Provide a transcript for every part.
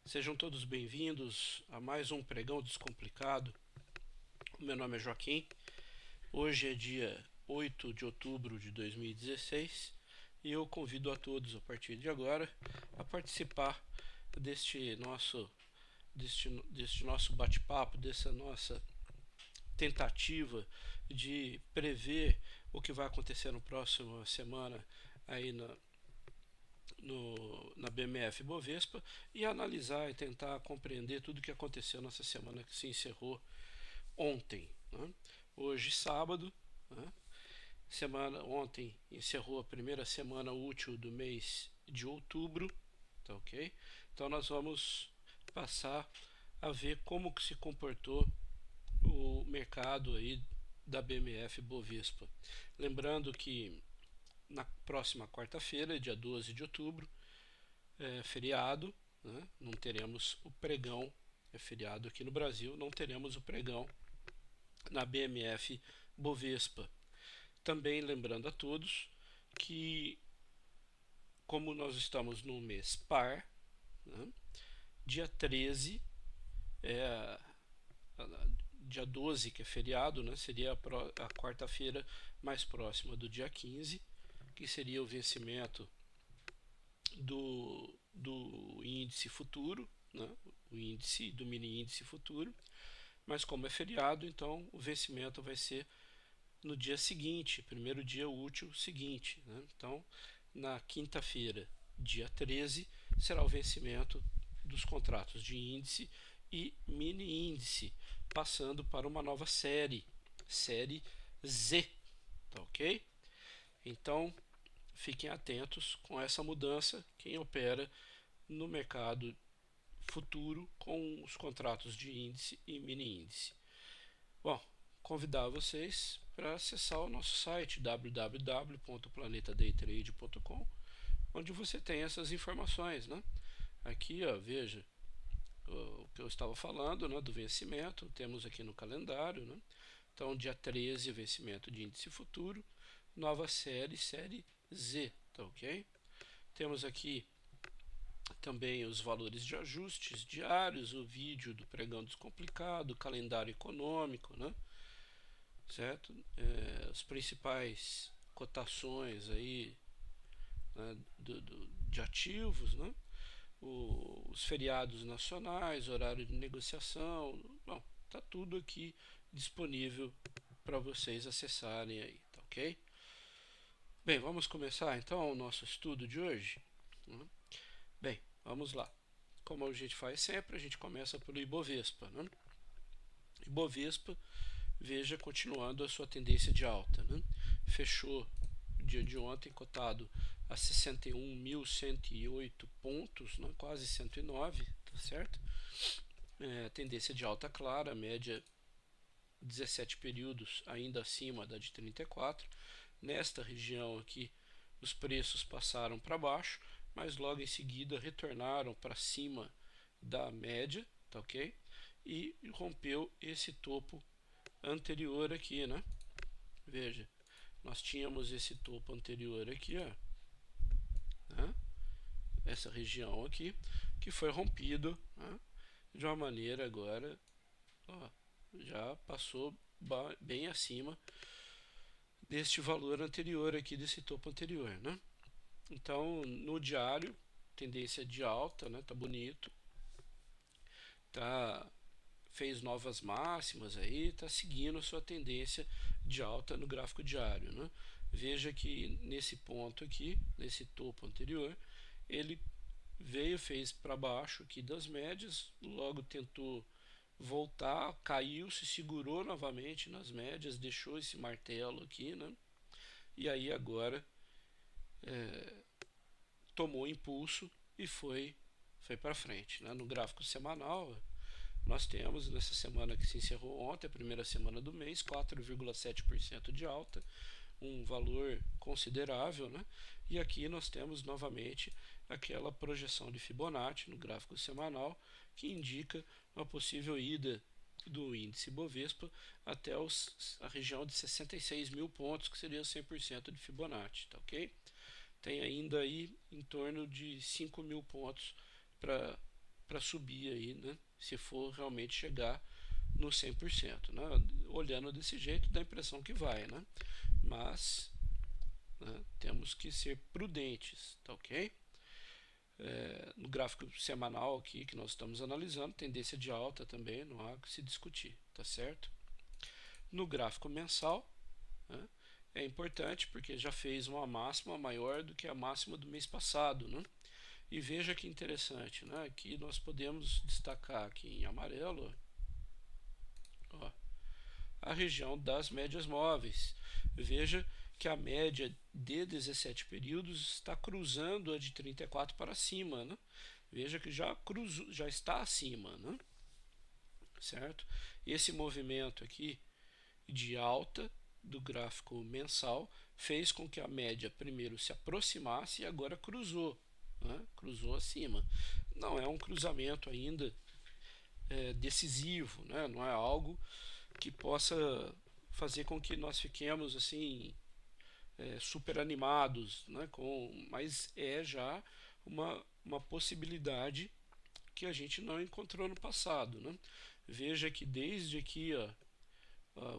Sejam todos bem-vindos a mais um Pregão Descomplicado. O meu nome é Joaquim. Hoje é dia 8 de outubro de 2016 e eu convido a todos, a partir de agora, a participar deste nosso bate-papo, dessa nossa tentativa de prever o que vai acontecer na próxima semana aí na BMF Bovespa e analisar e tentar compreender tudo o que aconteceu nessa semana que se encerrou ontem, né? Hoje, sábado, né? Ontem encerrou a primeira semana útil do mês de outubro, tá ok? Então nós vamos passar a ver como que se comportou o mercado aí da BMF Bovespa. Lembrando que na próxima quarta-feira, dia 12 de outubro, é feriado, né? Não teremos o pregão, é feriado aqui no Brasil, não teremos o pregão na BMF Bovespa. Também lembrando a todos que, como nós estamos no mês par, né? Dia 13 é dia 12, que é feriado, né? Seria a quarta-feira mais próxima do dia 15, que seria o vencimento do índice futuro, né? O índice do mini índice futuro, mas como é feriado, então o vencimento vai ser no dia seguinte, primeiro dia útil seguinte, né? Então, na quinta-feira, dia 13, será o vencimento dos contratos de índice e mini índice, passando para uma nova série Z, tá ok? Então, fiquem atentos com essa mudança, quem opera no mercado futuro com os contratos de índice e mini índice. Bom, convidar vocês para acessar o nosso site www.planetadaytrade.com, onde você tem essas informações, né? Aqui, ó, veja o que eu estava falando, né, do vencimento, temos aqui no calendário, né? Então, dia 13, vencimento de índice futuro, nova série Z, tá ok? Temos aqui também os valores de ajustes diários, o vídeo do pregão descomplicado, o calendário econômico, né? Certo? As principais cotações aí, né, de ativos, né? Os feriados nacionais, horário de negociação, bom, tá tudo aqui disponível para vocês acessarem aí, tá ok? Bem, vamos começar então o nosso estudo de hoje, né? Bem, vamos lá. Como a gente faz sempre, a gente começa pelo Ibovespa, né? Ibovespa, veja, continuando a sua tendência de alta, né? Fechou o dia de ontem cotado a 61.108 pontos, né? Quase 109, tá certo? Tendência de alta clara, média 17 períodos ainda acima da de 34. Nesta região aqui, os preços passaram para baixo, mas logo em seguida retornaram para cima da média, tá ok? E rompeu esse topo anterior aqui, né? Veja, nós tínhamos esse topo anterior aqui, ó, né? Essa região aqui, que foi rompido, né? De uma maneira agora, ó, já passou bem acima deste valor anterior aqui, desse topo anterior, né? Então, no diário, tendência de alta, né? Tá bonito, tá, fez novas máximas aí, tá seguindo a sua tendência de alta no gráfico diário, né? Veja que nesse ponto aqui, nesse topo anterior, ele veio, fez para baixo aqui das médias, logo tentou voltar, caiu, se segurou novamente nas médias, deixou esse martelo aqui, né? E aí agora tomou impulso e foi para frente, né? No gráfico semanal, nós temos nessa semana que se encerrou ontem, a primeira semana do mês, 4,7% de alta, um valor considerável, né? E aqui nós temos novamente aquela projeção de Fibonacci no gráfico semanal, que indica uma possível ida do índice Bovespa até a região de 66 mil pontos, que seria 100% de Fibonacci, tá ok? Tem ainda aí em torno de 5 mil pontos para para subir aí, né? Se for realmente chegar no 100%, né? Olhando desse jeito, dá a impressão que vai, né? Mas, né, temos que ser prudentes, tá ok? No gráfico semanal aqui que nós estamos analisando, tendência de alta também, não há que se discutir, tá certo? No gráfico mensal, né, é importante porque já fez uma máxima maior do que a máxima do mês passado, né? E veja que interessante, né? Aqui nós podemos destacar aqui em amarelo, ó, a região das médias móveis. Veja que a média de 17 períodos está cruzando a de 34 para cima, né? Veja que já cruzou, já está acima, né? Certo? Esse movimento aqui de alta do gráfico mensal fez com que a média primeiro se aproximasse e agora cruzou, né? Cruzou acima. Não é um cruzamento ainda decisivo, né? Não é algo que possa fazer com que nós fiquemos assim super animados, né? Mas é já uma possibilidade que a gente não encontrou no passado, né? Veja que desde aqui,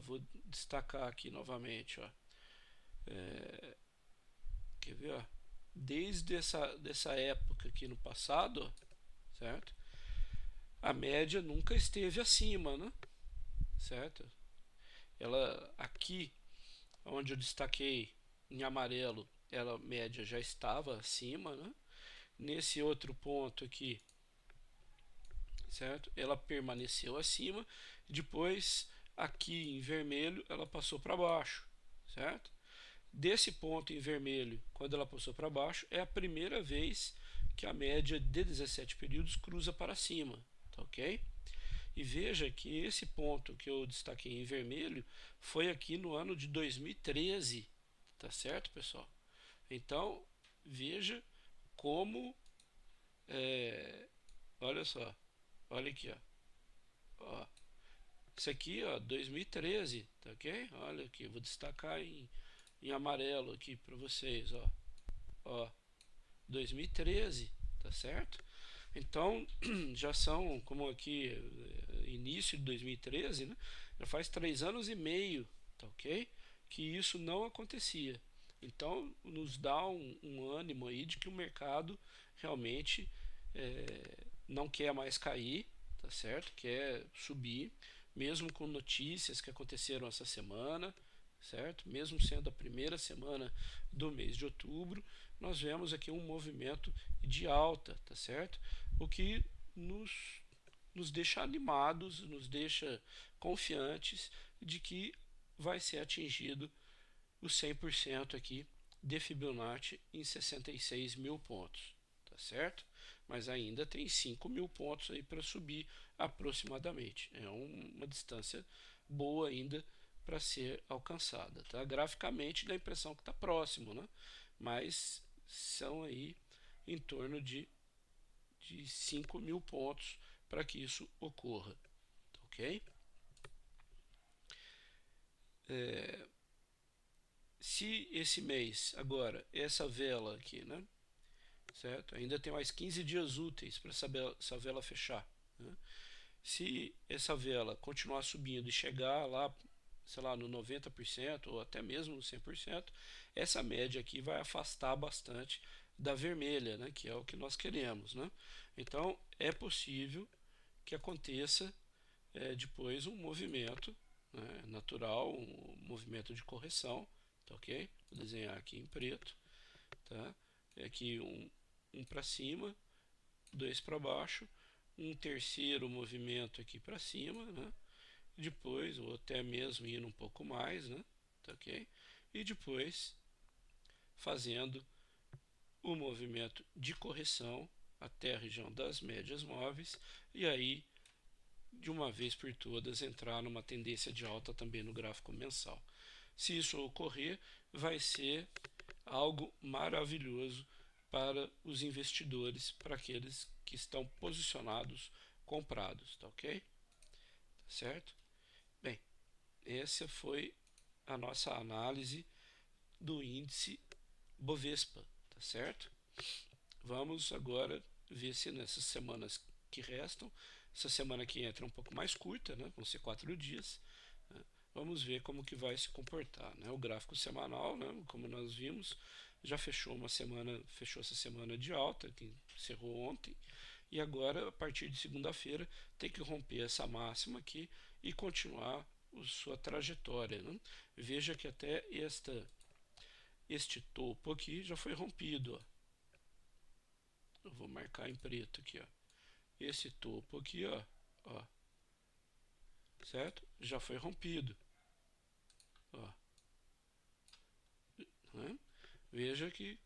vou destacar aqui novamente, quer ver, desde dessa época aqui no passado, certo? A média nunca esteve acima, né? Certo? Ela aqui, onde eu destaquei em amarelo, ela média já estava acima, né? Nesse outro ponto aqui, certo? Ela permaneceu acima, depois aqui em vermelho ela passou para baixo, certo? Desse ponto em vermelho, quando ela passou para baixo, é a primeira vez que a média de 17 períodos cruza para cima, tá ok? E veja que esse ponto que eu destaquei em vermelho foi aqui no ano de 2013, tá certo, pessoal? Então, veja como, olha só, olha aqui, ó, isso aqui, 2013, tá ok? Olha aqui, vou destacar em amarelo aqui para vocês, ó, 2013, tá certo? Então, já são, como aqui, início de 2013, né? Já faz 3 anos e meio, tá ok? Que isso não acontecia. Então, nos dá um ânimo aí de que o mercado realmente não quer mais cair, tá certo? Quer subir, mesmo com notícias que aconteceram essa semana, certo? Mesmo sendo a primeira semana do mês de outubro, nós vemos aqui um movimento de alta, tá certo? O que nos deixa animados, nos deixa confiantes de que vai ser atingido o 100% aqui de Fibonacci em 66 mil pontos, tá certo? Mas ainda tem 5 mil pontos aí para subir aproximadamente. É uma distância boa ainda para ser alcançada, tá? Graficamente dá a impressão que está próximo, né? Mas são aí em torno de 5 mil pontos para que isso ocorra, ok? Se esse mês, agora, essa vela aqui, né? Certo? Ainda tem mais 15 dias úteis para essa vela fechar, né? Se essa vela continuar subindo e chegar lá, sei lá, no 90% ou até mesmo no 100%, essa média aqui vai afastar bastante da vermelha, né, que é o que nós queremos, né? Então é possível que aconteça depois um movimento, né, natural, um movimento de correção, tá ok? Vou desenhar aqui em preto, tá? É aqui um para cima, dois para baixo, um terceiro movimento aqui para cima, né? Depois, ou até mesmo indo um pouco mais, né? Tá ok? E depois fazendo o movimento de correção até a região das médias móveis e aí de uma vez por todas entrar numa tendência de alta também no gráfico mensal. Se isso ocorrer, vai ser algo maravilhoso para os investidores, para aqueles que estão posicionados comprados, tá ok? Tá certo? Bem, essa foi a nossa análise do índice Bovespa, tá certo? Vamos agora ver se nessas semanas que restam. Essa semana que entra é um pouco mais curta, né? Vão ser 4 dias. Né? Vamos ver como que vai se comportar, né? O gráfico semanal, né? Como nós vimos, já fechou uma semana, fechou essa semana de alta, que encerrou ontem, e agora a partir de segunda-feira tem que romper essa máxima aqui e continuar sua trajetória, né? Veja que até este topo aqui já foi rompido, ó. Eu vou marcar em preto aqui, ó. Esse topo aqui, ó, certo? Já foi rompido, ó, né? Veja que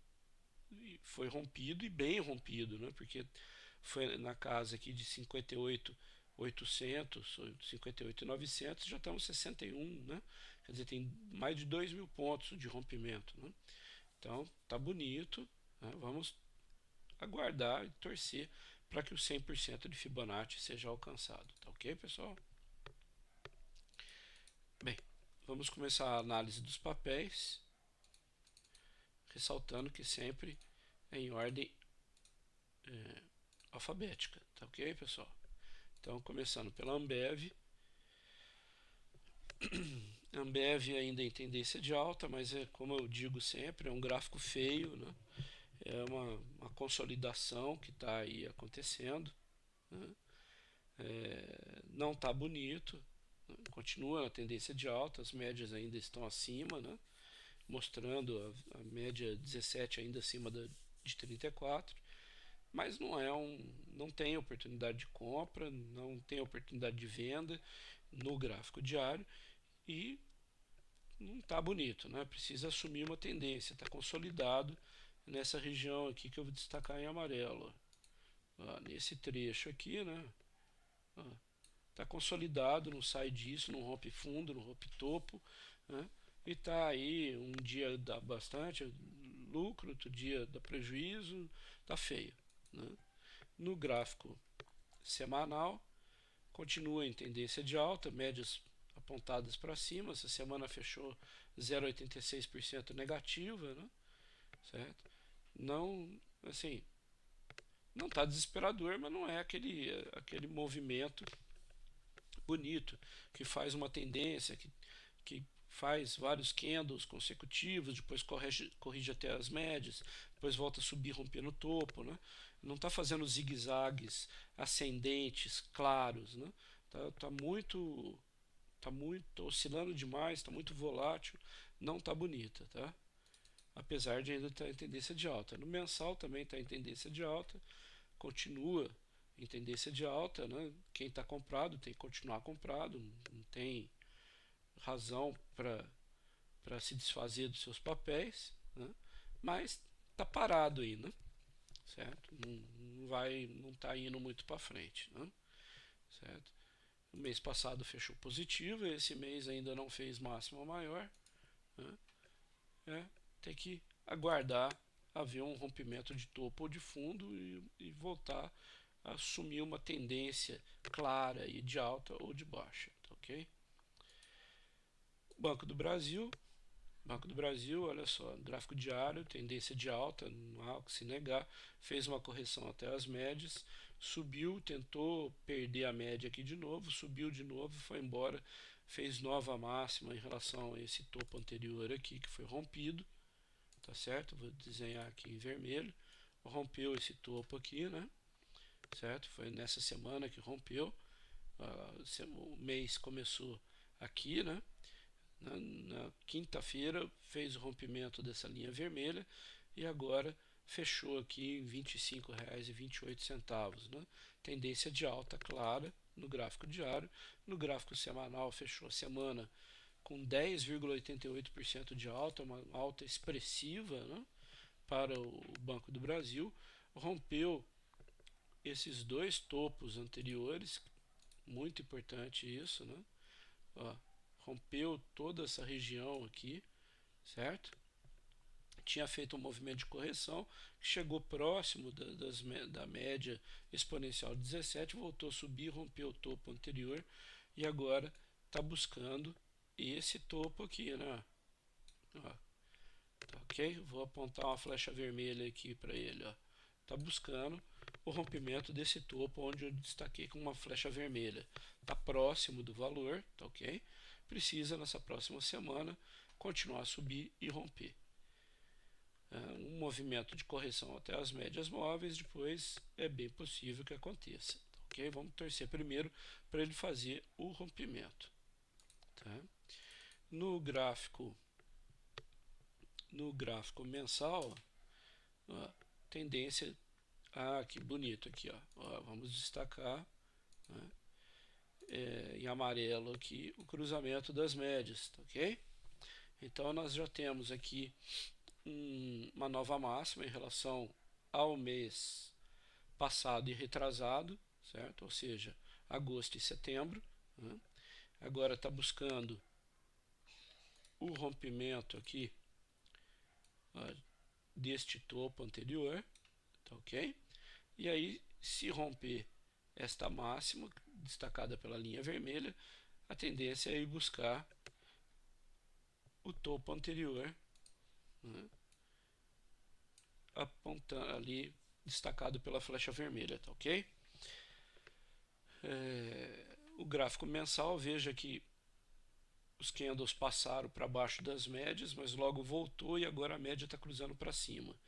foi rompido e bem rompido, né? Porque foi na casa aqui de 58.800, 58.900, já estamos 61, né? Quer dizer, tem mais de 2.000 pontos de rompimento, né? Então, tá bonito, né? Vamos aguardar e torcer para que o 100% de Fibonacci seja alcançado, tá ok, pessoal? Bem, vamos começar a análise dos papéis, ressaltando que sempre é em ordem alfabética, tá ok, pessoal? Então, começando pela Ambev. Ambev ainda em tendência de alta, mas como eu digo sempre, é um gráfico feio, né? É uma consolidação que está aí acontecendo, né? Não está bonito, né? Continua na tendência de alta, as médias ainda estão acima, né? Mostrando a média 17 ainda acima de 34, mas não tem oportunidade de compra, não tem oportunidade de venda no gráfico diário e não está bonito, né? Precisa assumir uma tendência, está consolidado nessa região aqui que eu vou destacar em amarelo, ó, nesse trecho aqui, né? Está consolidado, não sai disso, não rompe fundo, não rompe topo, né? E está aí, um dia dá bastante lucro, outro dia dá prejuízo, tá feio, né? No gráfico semanal, continua em tendência de alta, médias apontadas para cima. Essa semana fechou 0,86% negativa, né? Certo? Não, assim, não está desesperador, mas não é aquele movimento bonito que faz uma tendência, que faz vários candles consecutivos, depois corrige até as médias, depois volta a subir rompendo o topo, né? Não está fazendo zigue-zagues ascendentes claros, né? Tá oscilando demais, está muito volátil, não está bonita, tá? Apesar de ainda estar em tendência de alta. No mensal também está em tendência de alta, continua em tendência de alta, né? Quem está comprado tem que continuar comprado, não tem razão para se desfazer dos seus papéis, né? Mas está parado aí, né? Certo? Não está indo muito para frente, né? Certo? O mês passado fechou positivo, esse mês ainda não fez máxima maior, né? Tem que aguardar haver um rompimento de topo ou de fundo e voltar a assumir uma tendência clara e de alta ou de baixa, tá ok? Banco do Brasil. Banco do Brasil, olha só, gráfico diário, tendência de alta, não há o que se negar, fez uma correção até as médias, subiu, tentou perder a média aqui de novo, subiu de novo, foi embora, fez nova máxima em relação a esse topo anterior aqui, que foi rompido, tá certo? Vou desenhar aqui em vermelho, rompeu esse topo aqui, né? Certo? Foi nessa semana que rompeu, o mês começou aqui, né? Na quinta-feira fez o rompimento dessa linha vermelha e agora fechou aqui em R$ 25,28, né? Tendência de alta clara no gráfico diário. No gráfico semanal fechou a semana com 10,88% de alta, uma alta expressiva, né, para o Banco do Brasil. Rompeu esses dois topos anteriores, muito importante isso, né? Ó, rompeu toda essa região aqui, certo? Tinha feito um movimento de correção, chegou próximo da média exponencial de 17, voltou a subir, rompeu o topo anterior e agora está buscando esse topo aqui, né? Ó, tá ok? Vou apontar uma flecha vermelha aqui para ele, ó. está buscando o rompimento desse topo onde eu destaquei com uma flecha vermelha. Está próximo do valor, tá ok? Precisa nessa próxima semana continuar a subir e romper. Um movimento de correção até as médias móveis, depois é bem possível que aconteça, tá ok? Vamos torcer primeiro para ele fazer o rompimento. Tá? No gráfico mensal, ó, tendência, que bonito aqui, ó, vamos destacar, né, em amarelo aqui o cruzamento das médias, tá ok? Então nós já temos aqui uma nova máxima em relação ao mês passado e retrasado, certo? Ou seja, agosto e setembro, né? Agora está buscando o rompimento aqui, ó, deste topo anterior, tá ok? E aí, se romper esta máxima destacada pela linha vermelha, a tendência é ir buscar o topo anterior, né, apontando ali, destacado pela flecha vermelha, tá ok? O gráfico mensal, veja que os candles passaram para baixo das médias, mas logo voltou e agora a média está cruzando para cima.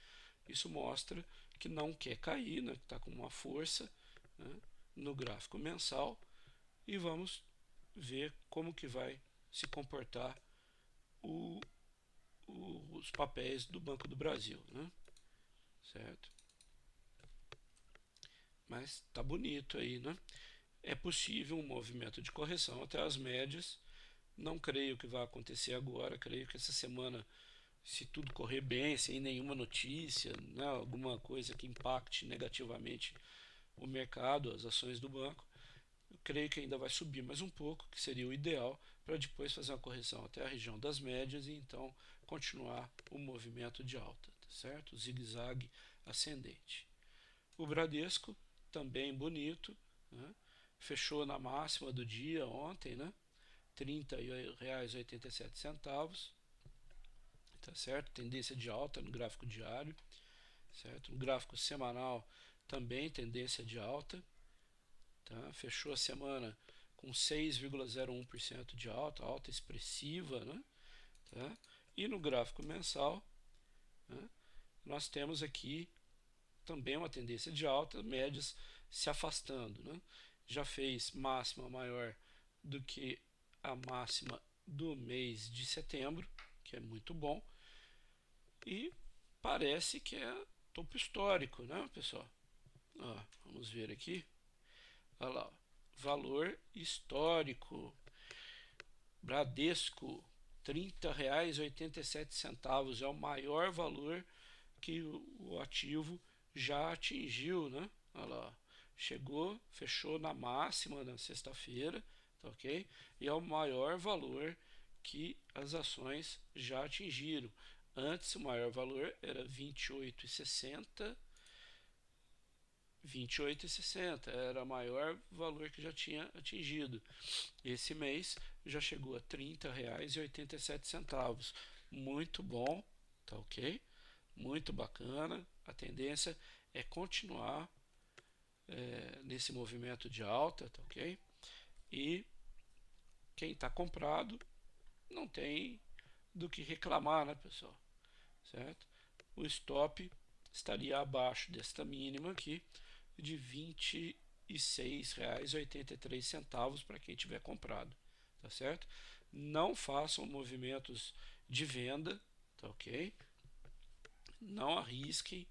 Isso mostra que não quer cair, né, que está com uma força, né, no gráfico mensal, e vamos ver como que vai se comportar os papéis do Banco do Brasil, né? Certo? Mas tá bonito aí, né? É possível um movimento de correção até as médias. Não creio que vai acontecer agora. Creio que essa semana, se tudo correr bem, sem nenhuma notícia, né, alguma coisa que impacte negativamente o mercado, as ações do banco, eu creio que ainda vai subir mais um pouco, que seria o ideal, para depois fazer uma correção até a região das médias e então continuar o movimento de alta, tá certo? O zigue-zague ascendente. O Bradesco, também bonito, né? Fechou na máxima do dia ontem, né? R$ 30,87, tá certo? Tendência de alta no gráfico diário, certo? No gráfico semanal também tendência de alta, tá? Fechou a semana com 6,01% de alta, alta expressiva, né? Tá? E no gráfico mensal, né, nós temos aqui também uma tendência de alta, médias se afastando, né? Já fez máxima maior do que a máxima do mês de setembro, que é muito bom, e parece que é topo histórico, né, pessoal? Ó, vamos ver aqui. Olha lá, valor histórico. Bradesco, R$ 30,87 é o maior valor que o ativo já atingiu, né? Olha lá, chegou, fechou na máxima na sexta-feira, tá ok? E é o maior valor que as ações já atingiram. Antes o maior valor era R$ 28,60. 28,60 era o maior valor que já tinha atingido. Esse mês já chegou a R$ 30,87. Muito bom, tá ok? Muito bacana. A tendência é continuar nesse movimento de alta, tá ok? E quem está comprado não tem do que reclamar, né, pessoal? Certo? O stop estaria abaixo desta mínima aqui de R$ 26,83 para quem tiver comprado, tá certo? Não façam movimentos de venda, tá ok? Não arrisquem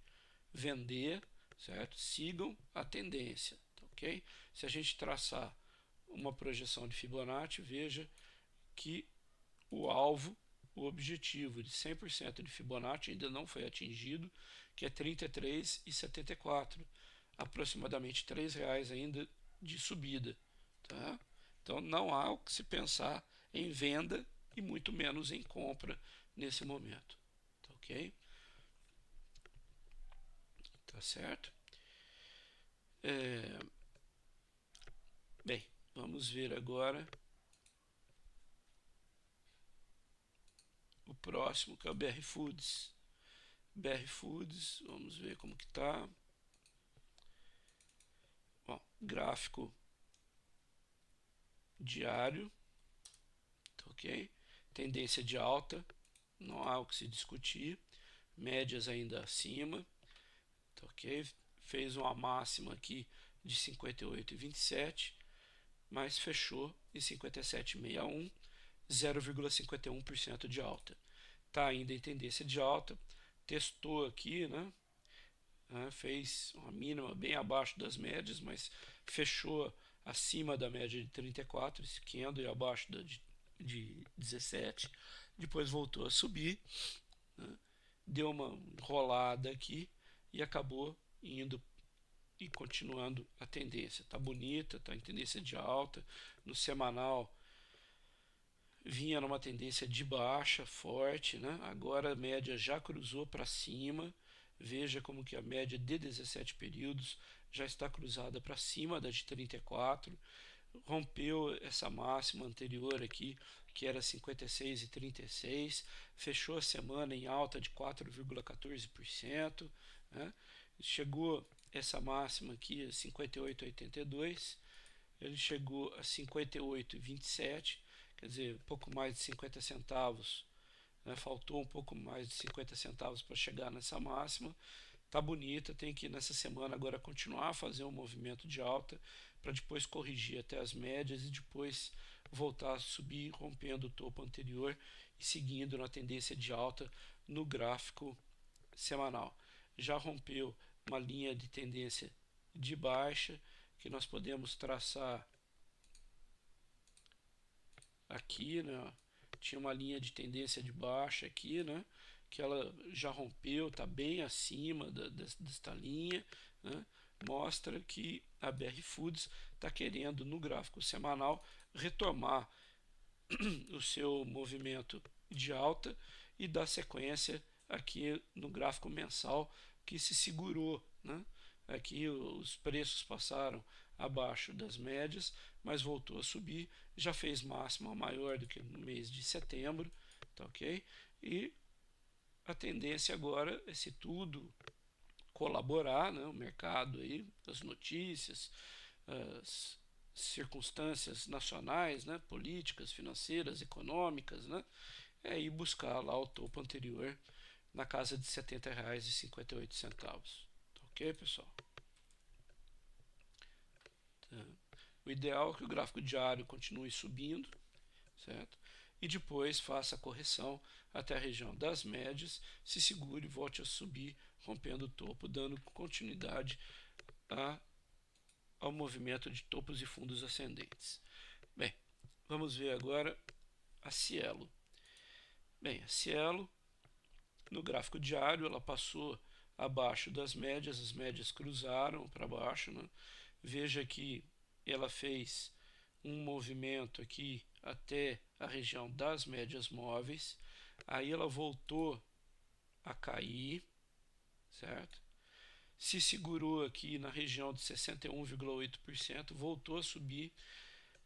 vender, certo? Sigam a tendência, tá ok? Se a gente traçar uma projeção de Fibonacci, veja que o alvo, o objetivo de 100% de Fibonacci ainda não foi atingido, que é 33,74, aproximadamente R$ 3 ainda de subida, tá? Então não há o que se pensar em venda e muito menos em compra nesse momento, tá ok? Tá certo? Bem, vamos ver agora o próximo, que é o BR Foods. BR Foods, vamos ver como que tá. gráfico diário, ok? Tendência de alta, não há o que se discutir, médias ainda acima, ok? Fez uma máxima aqui de 58,27, mas fechou em 57,61, 0,51% de alta. Está ainda em tendência de alta, testou aqui, né? Fez uma mínima bem abaixo das médias, mas fechou acima da média de 34, esse candle, e abaixo de 17, depois voltou a subir, né? Deu uma rolada aqui e acabou indo e continuando a tendência. Tá bonita, tá em tendência de alta. No semanal vinha numa tendência de baixa forte, né? Agora a média já cruzou para cima. Veja como que a média de 17 períodos já está cruzada para cima da de 34. Rompeu essa máxima anterior aqui, que era 56,36, fechou a semana em alta de 4,14%, né? Chegou essa máxima aqui a 58,82, ele chegou a 58,27, quer dizer, pouco mais de 50 centavos, né? Faltou um pouco mais de 50 centavos para chegar nessa máxima. Tá bonita, tem que nessa semana agora continuar a fazer um movimento de alta para depois corrigir até as médias e depois voltar a subir, rompendo o topo anterior e seguindo na tendência de alta no gráfico semanal. Já rompeu uma linha de tendência de baixa que nós podemos traçar aqui, né? Tinha uma linha de tendência de baixa aqui, né? Que ela já rompeu, está bem acima desta linha, né? Mostra que a BR Foods está querendo no gráfico semanal retomar o seu movimento de alta e dar sequência aqui no gráfico mensal que se segurou, né? Aqui os preços passaram abaixo das médias, mas voltou a subir, já fez máxima maior do que no mês de setembro, tá ok? E a tendência agora é, se tudo colaborar, né, o mercado aí, as notícias, as circunstâncias nacionais, né, políticas, financeiras, econômicas, né, é ir buscar lá o topo anterior na casa de R$ 70,58. Tá ok, pessoal? Tá. O ideal é que o gráfico diário continue subindo, certo? E depois faça a correção até a região das médias, se segure e volte a subir, rompendo o topo, dando continuidade ao movimento de topos e fundos ascendentes. Bem, vamos ver agora a Cielo. Bem, a Cielo, no gráfico diário, ela passou abaixo das médias, as médias cruzaram para baixo, né? Veja que ela fez um movimento aqui até a região das médias móveis, aí ela voltou a cair, certo? Se segurou aqui na região de 61,8%, voltou a subir,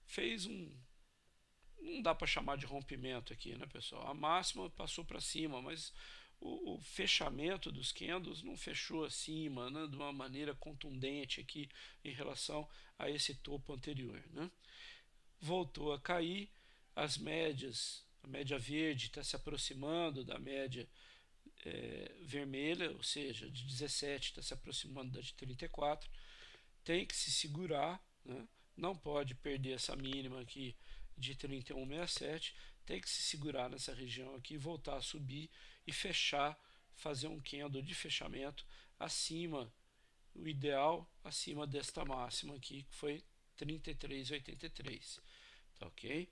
fez não dá para chamar de rompimento aqui, né, pessoal? A máxima passou para cima, mas o fechamento dos candles não fechou acima, né, de uma maneira contundente aqui em relação a esse topo anterior, né? Voltou a cair, as médias, a média verde está se aproximando da média vermelha, ou seja, de 17 está se aproximando da de 34, tem que se segurar, né? Não pode perder essa mínima aqui de 31,67, tem que se segurar nessa região aqui, voltar a subir e fechar, fazer um candle de fechamento acima, o ideal acima desta máxima aqui, que foi 33,83, tá ok?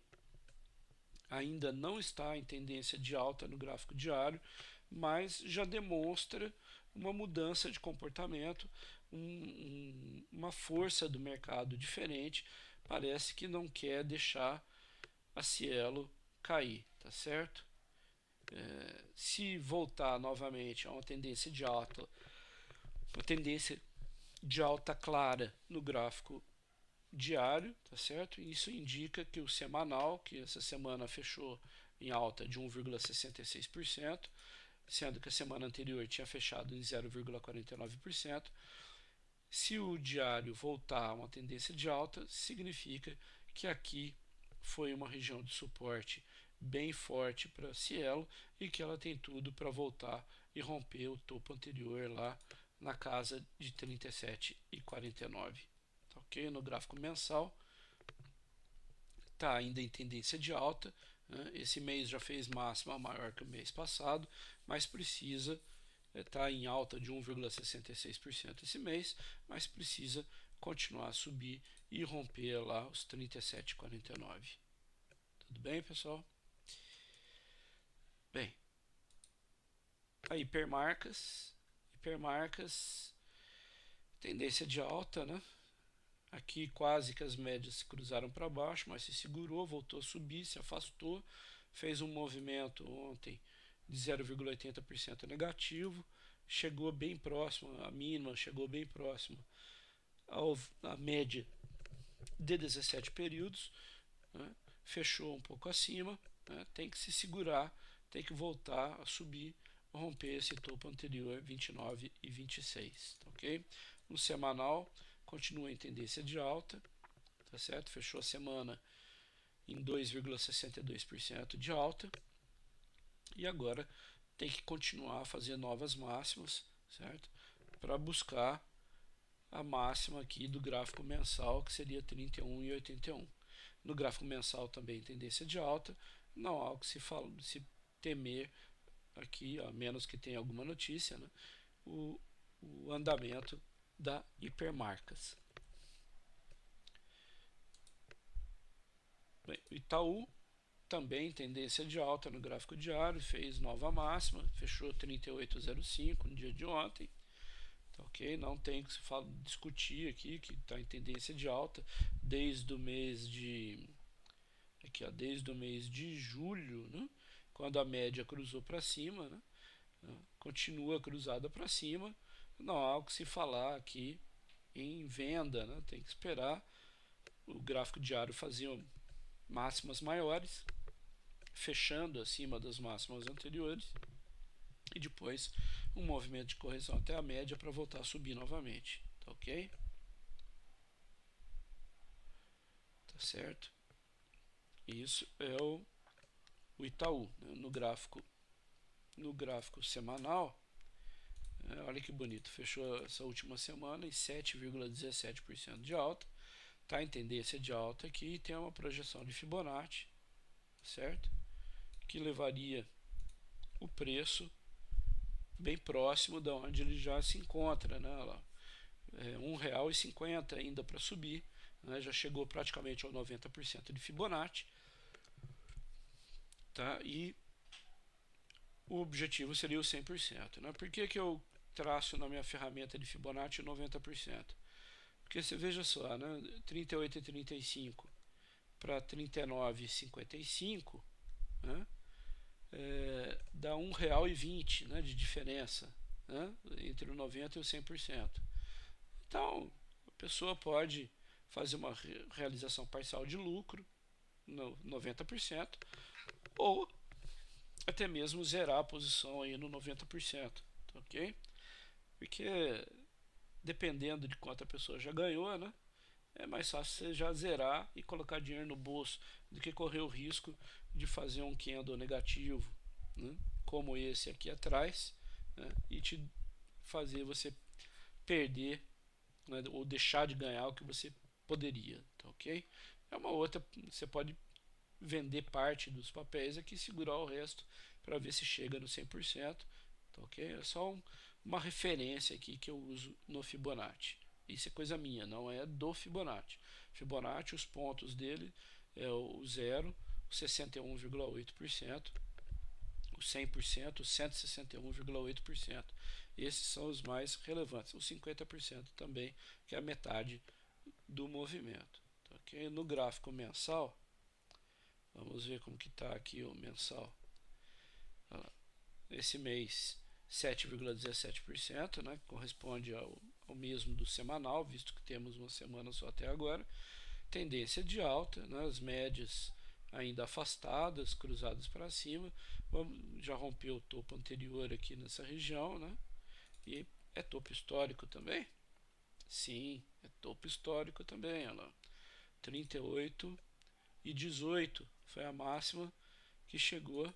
Ainda não está em tendência de alta no gráfico diário, mas já demonstra uma mudança de comportamento, uma força do mercado diferente. Parece que não quer deixar a Cielo cair, tá certo? Se voltar novamente a uma tendência de alta, uma tendência de alta clara no gráfico diário, tá certo? Isso indica que o semanal, que essa semana fechou em alta de 1,66%, sendo que a semana anterior tinha fechado em 0,49%, Se o diário voltar a uma tendência de alta, significa que aqui foi uma região de suporte bem forte para Cielo e que ela tem tudo para voltar e romper o topo anterior lá na casa de 37,49. Tá ok? No gráfico mensal está ainda em tendência de alta, né? Esse mês já fez máxima maior que o mês passado, mas precisa está em alta de 1,66% esse mês, mas precisa continuar a subir e romper lá os 37,49. Tudo bem, pessoal? Bem, a hipermarcas, tendência de alta, né? Aqui quase que as médias se cruzaram para baixo, mas se segurou, voltou a subir, se afastou, fez um movimento ontem de 0,80% negativo, chegou bem próximo, a mínima chegou bem próximo à média de 17 períodos, né? Fechou um pouco acima, né? Tem que se segurar, tem que voltar a subir, romper esse topo anterior 29 e 26, tá ok? No semanal continua em tendência de alta, tá certo? Fechou a semana em 2,62% de alta e agora tem que continuar a fazer novas máximas, certo? Para buscar a máxima aqui do gráfico mensal, que seria 31,81. No gráfico mensal também tendência de alta, não há o que se temer aqui, a menos que tenha alguma notícia, né? o andamento da hipermarcas. Bem, Itaú também tendência de alta no gráfico diário, fez nova máxima, fechou 38,05 no dia de ontem. Tá, ok? Não tem que se discutir aqui que está em tendência de alta desde o mês de desde o mês de julho, né? Quando a média cruzou para cima, né? Continua cruzada para cima, não há o que se falar aqui em venda, né? Tem que esperar o gráfico diário fazer máximas maiores, fechando acima das máximas anteriores e depois um movimento de correção até a média para voltar a subir novamente, tá ok? Tá certo? Isso é o Itaú, né? No gráfico semanal, olha que bonito, fechou essa última semana em 7,17% de alta, está em tendência de alta aqui e tem uma projeção de Fibonacci, certo? Que levaria o preço bem próximo de onde ele já se encontra, né? R$1,50 ainda para subir, né? Já chegou praticamente ao 90% de Fibonacci, tá? E o objetivo seria o 100%, né? Por que eu traço na minha ferramenta de Fibonacci 90%? Porque você veja só, né? 38,35 para 39,55, né? Dá R$1,20, né, de diferença, né, entre o 90% e o 100%. Então, a pessoa pode fazer uma realização parcial de lucro no 90%, ou até mesmo zerar a posição aí no 90%, ok? Porque dependendo de quanto a pessoa já ganhou, né, é mais fácil você já zerar e colocar dinheiro no bolso do que correr o risco de fazer um candle negativo, né, como esse aqui atrás, né, e te fazer você perder, né, ou deixar de ganhar o que você poderia, tá ok? É uma outra, você pode vender parte dos papéis aqui e segurar o resto para ver se chega no 100%, tá ok? É só uma referência aqui que eu uso no Fibonacci. Isso é coisa minha, não é do Fibonacci. Fibonacci, os pontos dele é o 0, o 61,8%, o 100%, o 161,8%. Esses são os mais relevantes. O 50% também, que é a metade do movimento. Tá, okay? No gráfico mensal, vamos ver como que está aqui o mensal. Esse mês 7,17%, né, corresponde ao mesmo do semanal, visto que temos uma semana só até agora. Tendência de alta, né, as médias ainda afastadas, cruzadas para cima. Já rompeu o topo anterior aqui nessa região, né, e é topo histórico também. Sim, é topo histórico também, olha lá. 38,18 foi a máxima que chegou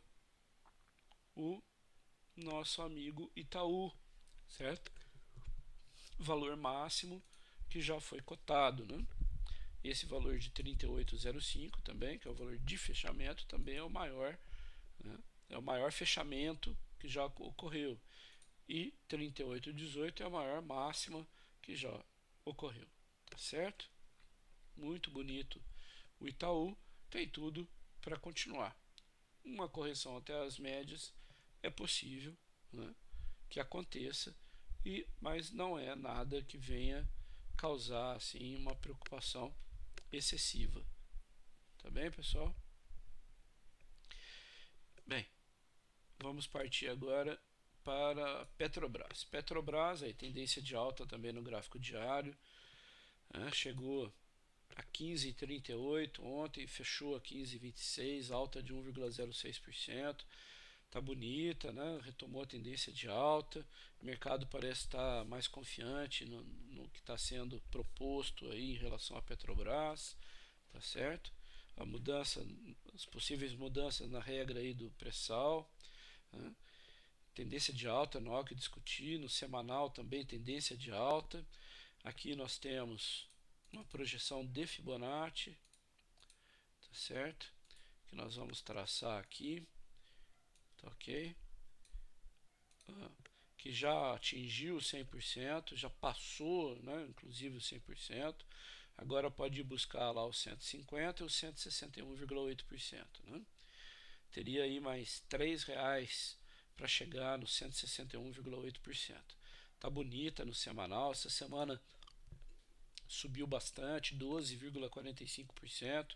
o nosso amigo Itaú, certo? Valor máximo que já foi cotado, né? Esse valor de 38,05 também, que é o valor de fechamento, também é o maior, né? É o maior fechamento que já ocorreu. E 38,18 é a maior máxima que já ocorreu, tá certo? Muito bonito. O Itaú tem tudo para continuar. Uma correção até as médias é possível, né, que aconteça, mas não é nada que venha causar assim uma preocupação excessiva. Tá bem, pessoal? Bem, vamos partir agora para Petrobras. Petrobras, aí tendência de alta também no gráfico diário, né, chegou a 15,38 ontem, fechou a 15,26, alta de 1,06%. Tá bonita, né? Retomou a tendência de alta. O mercado parece estar mais confiante no que está sendo proposto aí em relação à Petrobras, tá certo? A mudança, as possíveis mudanças na regra aí do pré-sal, né? Tendência de alta, não há o que discutir. No semanal também tendência de alta. Aqui nós temos uma projeção de Fibonacci, tá certo? Que nós vamos traçar aqui, tá ok? Que já atingiu 100%, já passou, né, inclusive o 100%, agora pode ir buscar lá o 150% e o 161,8%. Né? Teria aí mais R$ 3 para chegar no 161,8%. Tá bonita no semanal, essa semana subiu bastante, 12,45%,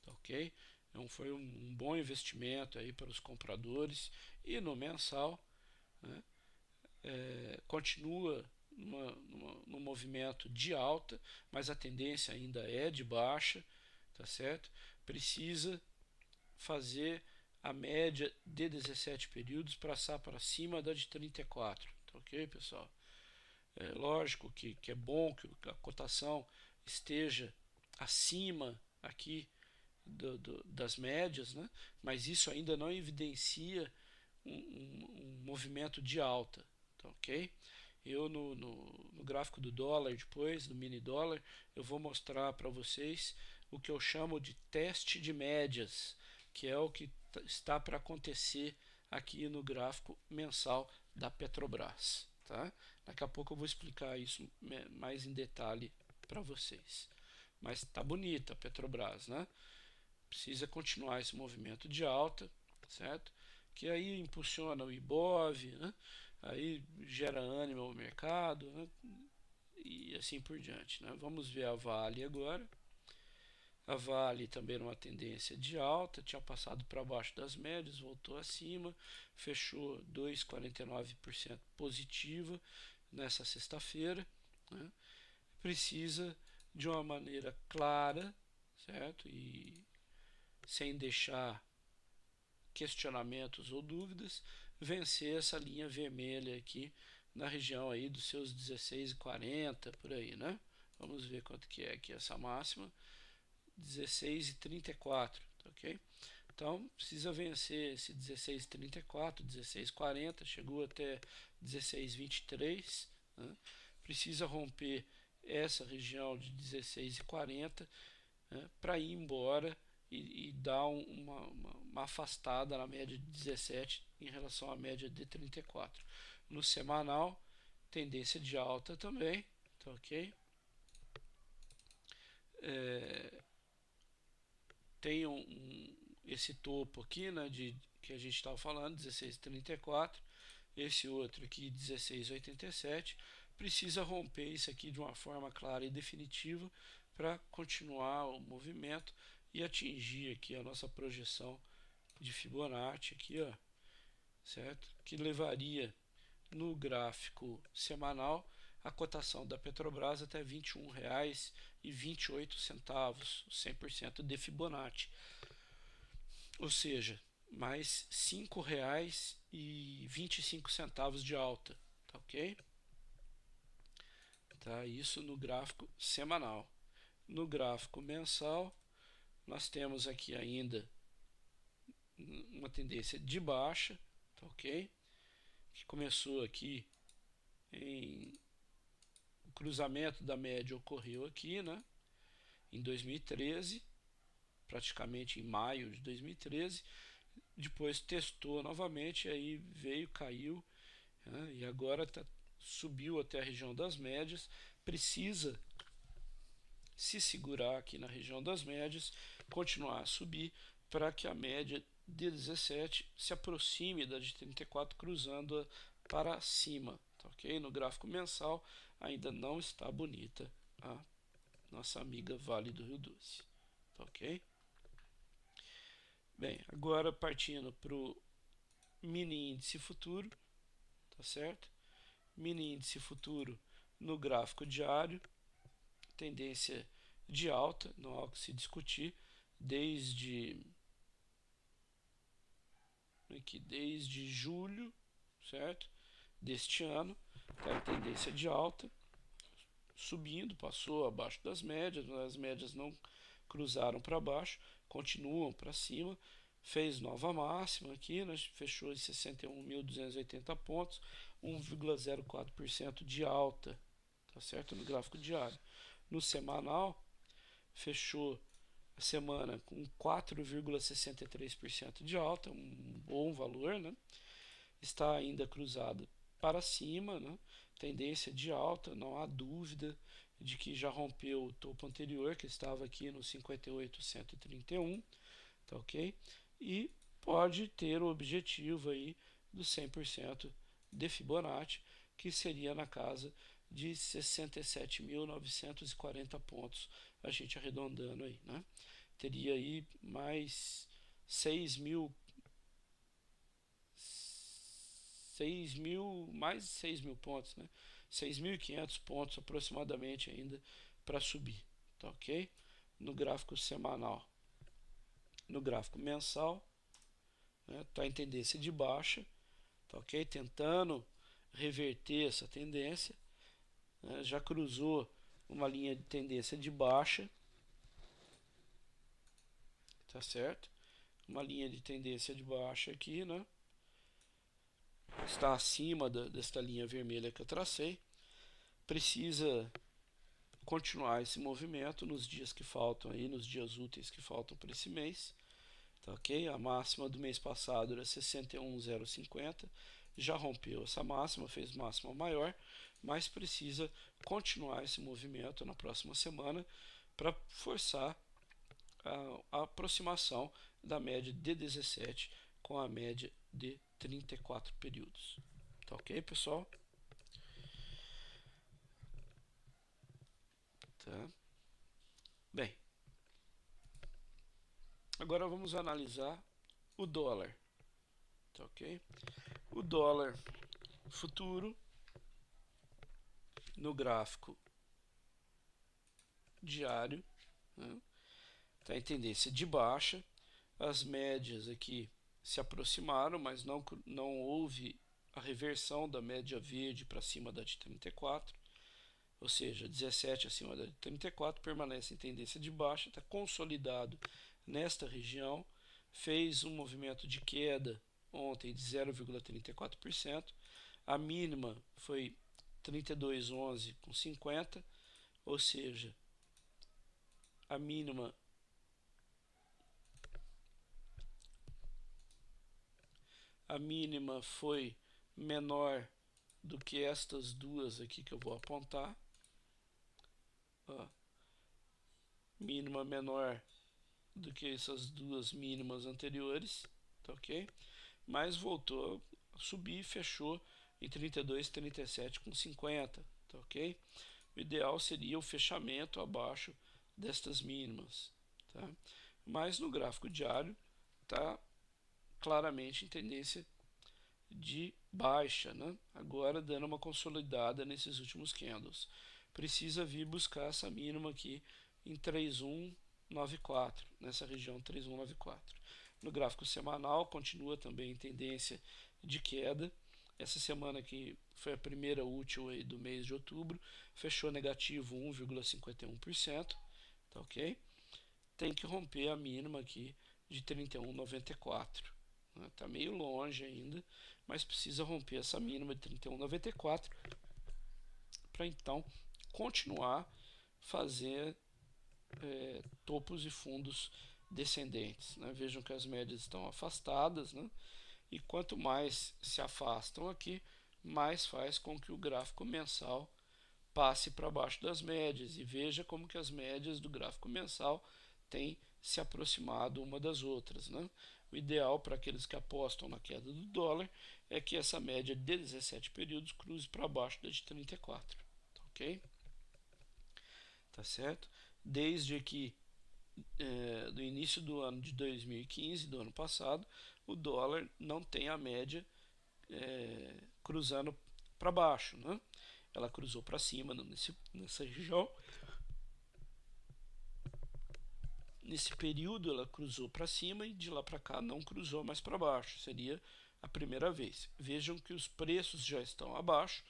tá ok? Então foi um bom investimento aí para os compradores. E no mensal, né, continua no movimento de alta, mas a tendência ainda é de baixa, tá certo? Precisa fazer a média de 17 períodos passar para cima da de 34, tá ok, pessoal? É lógico que é bom que a cotação esteja acima aqui das médias, né? Mas isso ainda não evidencia um movimento de alta, tá ok? Eu no gráfico do dólar depois, no mini dólar, eu vou mostrar para vocês o que eu chamo de teste de médias, que é o que está para acontecer aqui no gráfico mensal da Petrobras, tá? Daqui a pouco eu vou explicar isso mais em detalhe para vocês. Mas tá bonita a Petrobras, né? Precisa continuar esse movimento de alta, certo? Que aí impulsiona o Ibov, né? Aí gera ânimo ao mercado, né? E assim por diante, né? Vamos ver a Vale agora. A Vale também numa tendência de alta, tinha passado para baixo das médias, voltou acima, fechou 2,49% positiva nessa sexta-feira, né? Precisa de uma maneira clara, certo? E sem deixar questionamentos ou dúvidas, vencer essa linha vermelha aqui na região aí dos seus 16,40 por aí, né? Vamos ver quanto que é aqui essa máxima, 16,34, tá ok? Então precisa vencer esse 16,34, 16,40, chegou até 16,23, né? Precisa romper essa região de 16,40, né, para ir embora e dar uma afastada na média de 17 em relação à média de 34. No semanal, tendência de alta também, tá ok? Tem esse topo aqui, né, que a gente estava falando, 16,34, esse outro aqui, 16,87, precisa romper isso aqui de uma forma clara e definitiva para continuar o movimento e atingir aqui a nossa projeção de Fibonacci aqui, ó, certo? Que levaria no gráfico semanal a cotação da Petrobras até R$ 21,28, 100% de Fibonacci. Ou seja, mais R$ 5,25 de alta, tá ok? tá? Isso no gráfico semanal. No gráfico mensal, nós temos aqui ainda uma tendência de baixa, tá ok? Que começou aqui o cruzamento da média ocorreu aqui, né? Em 2013, praticamente em maio de 2013, depois testou novamente, aí veio, caiu, né? E agora subiu até a região das médias, precisa se segurar aqui na região das médias, continuar a subir para que a média de 17 se aproxime da de 34, cruzando-a para cima, tá ok? No gráfico mensal ainda não está bonita a nossa amiga Vale do Rio Doce, tá ok? Bem, agora partindo para o mini índice futuro, tá certo? Mini índice futuro no gráfico diário, tendência de alta, não há o que se discutir, desde julho, certo? Deste ano, tá em tendência de alta, subindo, passou abaixo das médias, mas as médias não cruzaram para baixo, continuam para cima, fez nova máxima aqui, né? Fechou em 61.280 pontos, 1,04% de alta, tá certo? No gráfico diário. No semanal, fechou a semana com 4,63% de alta, um bom valor, né? Está ainda cruzada para cima, né? Tendência de alta, não há dúvida de que já rompeu o topo anterior, que estava aqui no 58.131, tá ok? E pode ter o objetivo aí do 100% de Fibonacci, que seria na casa de 67.940 pontos, a gente arredondando aí, né? Teria aí mais 6 mil, mais 6 mil pontos, né? 6.500 pontos aproximadamente ainda para subir, tá ok? No gráfico semanal. No gráfico mensal, né, tá em tendência de baixa, tá ok? Tentando reverter essa tendência, né, já cruzou uma linha de tendência de baixa, tá certo? Uma linha de tendência de baixa aqui, né? Está acima desta linha vermelha que eu tracei. Precisa continuar esse movimento nos dias que faltam aí, nos dias úteis que faltam para esse mês, tá ok? A máxima do mês passado era 61.050, já rompeu essa máxima, fez máxima maior, mas precisa continuar esse movimento na próxima semana para forçar a aproximação da média de 17 com a média de 34 períodos. Tá ok, pessoal? Tá. Bem, agora vamos analisar o dólar. Tá ok? O dólar futuro no gráfico diário, né, tá em tendência de baixa. As médias aqui se aproximaram, mas não houve a reversão da média verde para cima da de 34, ou seja, 17 acima da de 34, permanece em tendência de baixa, está consolidado nesta região, fez um movimento de queda ontem de 0,34%, a mínima foi 32,11 com 50, ou seja, a mínima foi menor do que estas duas aqui que eu vou apontar. Ó, mínima menor do que essas duas mínimas anteriores, tá ok? Mas voltou a subir e fechou em 32,37 com 50, tá ok? O ideal seria o fechamento abaixo destas mínimas, tá? Mas no gráfico diário tá claramente em tendência de baixa, né? Agora dando uma consolidada nesses últimos candles. Precisa vir buscar essa mínima aqui em 3194, nessa região 3194. No gráfico semanal continua também em tendência de queda, essa semana que foi a primeira útil aí do mês de outubro, fechou negativo 1,51%, tá ok? Tem que romper a mínima aqui de 31,94. Né? Tá meio longe ainda, mas precisa romper essa mínima de 31,94 para então continuar fazer topos e fundos descendentes. Né? Vejam que as médias estão afastadas, né? E quanto mais se afastam aqui, mais faz com que o gráfico mensal passe para baixo das médias. E veja como que as médias do gráfico mensal têm se aproximado uma das outras. Né? O ideal para aqueles que apostam na queda do dólar é que essa média de 17 períodos cruze para baixo da de 34. Tá ok? Tá certo? Desde que do início do ano de 2015, do ano passado, o dólar não tem a média cruzando para baixo, né? Ela cruzou para cima nessa região. Nesse período ela cruzou para cima e de lá para cá não cruzou mais para baixo. Seria a primeira vez. Vejam que os preços já estão abaixo,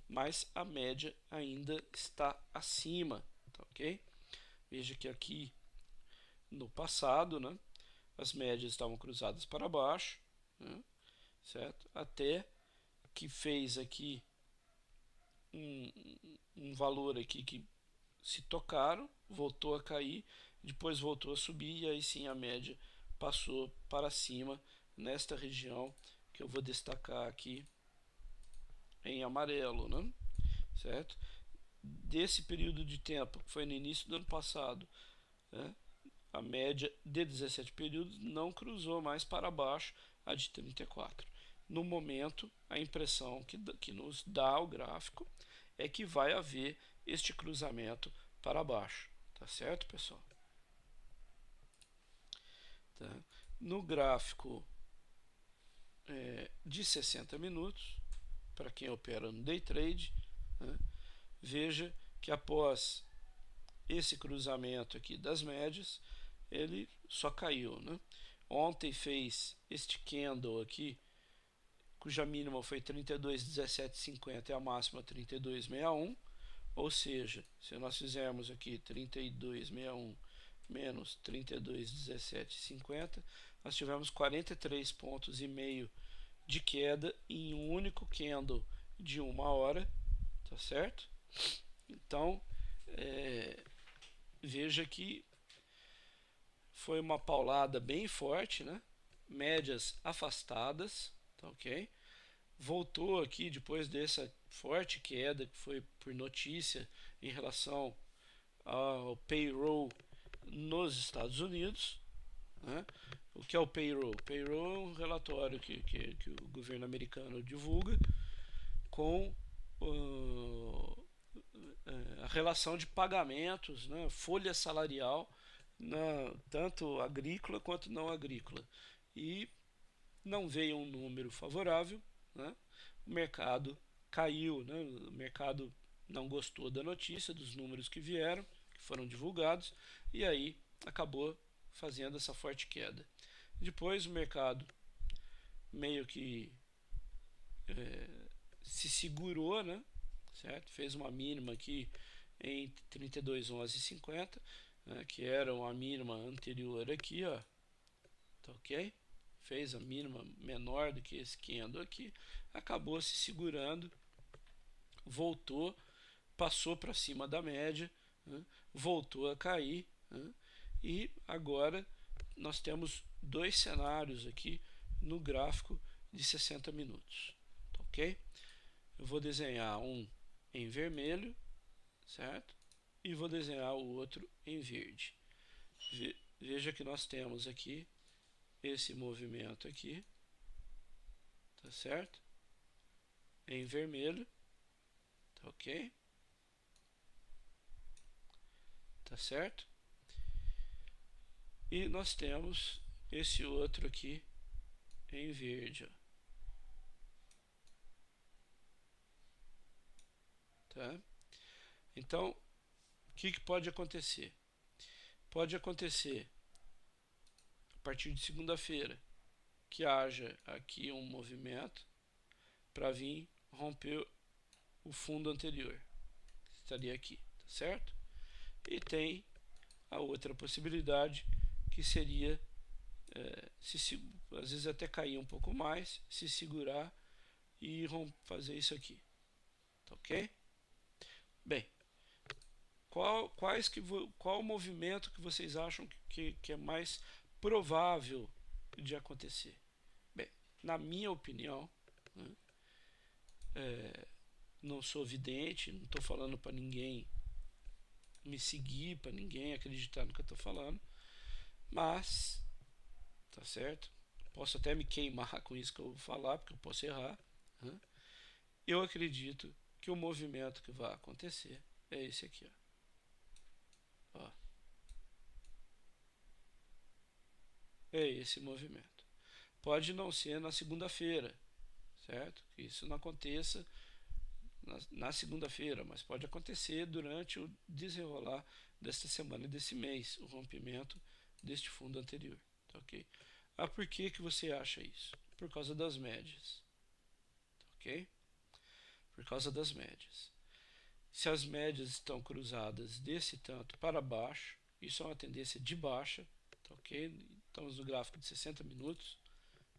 mas a média ainda está acima, tá ok? Veja que aqui no passado, né, as médias estavam cruzadas para baixo, né, certo? Até que fez aqui um valor aqui que se tocaram, voltou a cair, depois voltou a subir e aí sim a média passou para cima nesta região que eu vou destacar aqui em amarelo, né? Certo? Desse período de tempo, que foi no início do ano passado, né, a média de 17 períodos não cruzou mais para baixo a de 34. No momento, a impressão que nos dá o gráfico é que vai haver este cruzamento para baixo. Tá certo, pessoal? Tá? No gráfico de 60 minutos, para quem opera no day trade, né, veja que após esse cruzamento aqui das médias, ele só caiu, né? Ontem fez este candle aqui, cuja mínima foi 32,1750 e a máxima 32,61, ou seja, se nós fizermos aqui 32,61 menos 32,1750, nós tivemos 43 pontos e meio de queda em um único candle de 1 hora, tá certo? Então, veja que foi uma paulada bem forte, né? Médias afastadas, tá ok? Voltou aqui depois dessa forte queda que foi por notícia em relação ao payroll nos Estados Unidos, né? O que é o payroll? Payroll é um relatório que o governo americano divulga com a relação de pagamentos, né? Folha salarial, tanto agrícola quanto não agrícola. E não veio um número favorável, né? O mercado caiu, né? O mercado não gostou da notícia, dos números que vieram, que foram divulgados, e aí acabou fazendo essa forte queda. Depois o mercado meio que se segurou, né? Certo? Fez uma mínima aqui em 32,11,50, né? Que era uma mínima anterior aqui, ó. Tá ok? Fez a mínima menor do que esse candle aqui, acabou se segurando, voltou, passou para cima da média, né? Voltou a cair, né? E agora nós temos dois cenários aqui no gráfico de 60 minutos, tá ok? Eu vou desenhar um em vermelho, certo? E vou desenhar o outro em verde. Veja que nós temos aqui esse movimento aqui, tá certo? Em vermelho, tá ok? Tá certo? E nós temos esse outro aqui em verde, ó. Tá? Então, o que pode acontecer? Pode acontecer a partir de segunda-feira que haja aqui um movimento, para vir romper o fundo anterior, estaria aqui, tá certo? E tem a outra possibilidade, que seria às vezes até cair um pouco mais, se segurar e fazer isso aqui, tá ok? Bem, qual o movimento que vocês acham que é mais provável de acontecer? Bem, na minha opinião, né, não sou vidente, não estou falando para ninguém me seguir, para ninguém acreditar no que eu estou falando, mas, tá certo? Posso até me queimar com isso que eu vou falar, porque eu posso errar, né? Eu acredito que o movimento que vai acontecer é esse aqui, ó. É esse movimento. Pode não ser na segunda-feira, certo? Que isso não aconteça na segunda-feira, mas pode acontecer durante o desenrolar desta semana e desse mês, o rompimento deste fundo anterior, tá ok? Por que você acha isso? Por causa das médias, tá ok? Por causa das médias. Se as médias estão cruzadas desse tanto para baixo, isso é uma tendência de baixa, tá ok? Estamos no gráfico de 60 minutos,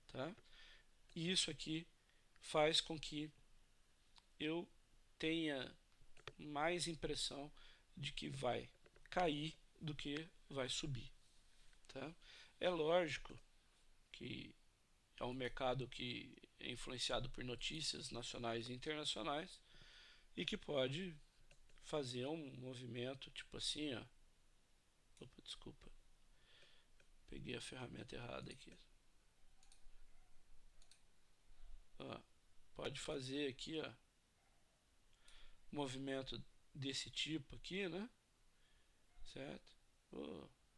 tá? E isso aqui faz com que eu tenha mais impressão de que vai cair do que vai subir, tá? É lógico que é um mercado que é influenciado por notícias nacionais e internacionais e que pode fazer um movimento tipo assim, ó. Opa, desculpa, peguei a ferramenta errada aqui. Ó, pode fazer aqui, ó, movimento desse tipo aqui, né? Certo?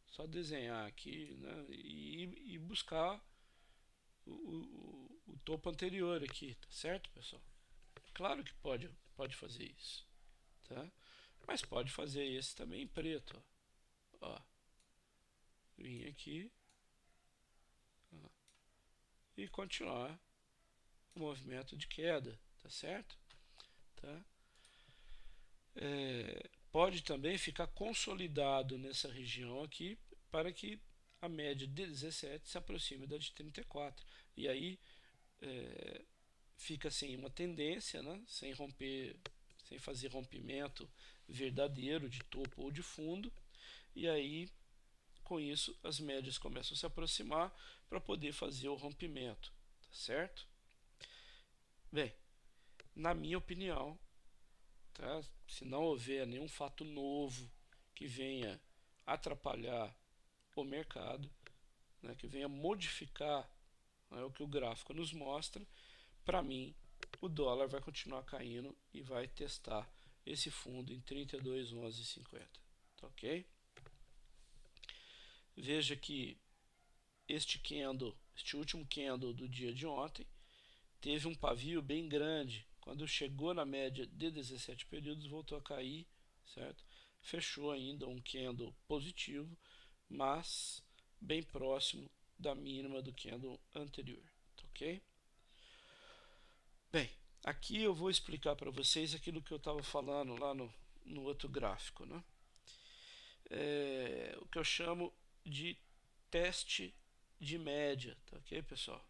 Só desenhar aqui, né? E buscar o topo anterior aqui, tá certo, pessoal? Claro que pode fazer isso, tá? Mas pode fazer esse também em preto, ó. Vim aqui, ó, e continuar o movimento de queda, tá certo? Tá? Pode também ficar consolidado nessa região aqui para que a média de 17 se aproxime da de 34. E aí fica sem uma tendência, né? Sem romper, sem fazer rompimento verdadeiro de topo ou de fundo. E aí, com isso, as médias começam a se aproximar para poder fazer o rompimento, tá certo? Bem, na minha opinião, tá? Se não houver nenhum fato novo que venha atrapalhar o mercado, né, que venha modificar, né, o que o gráfico nos mostra, para mim o dólar vai continuar caindo e vai testar esse fundo em 32,1150, tá ok? Veja que este último candle do dia de ontem teve um pavio bem grande. Quando chegou na média de 17 períodos, voltou a cair, certo? Fechou ainda um candle positivo, mas bem próximo da mínima do candle anterior, tá ok? Bem, aqui eu vou explicar para vocês aquilo que eu estava falando lá no outro gráfico, né? O que eu chamo de teste de média, tá ok, pessoal?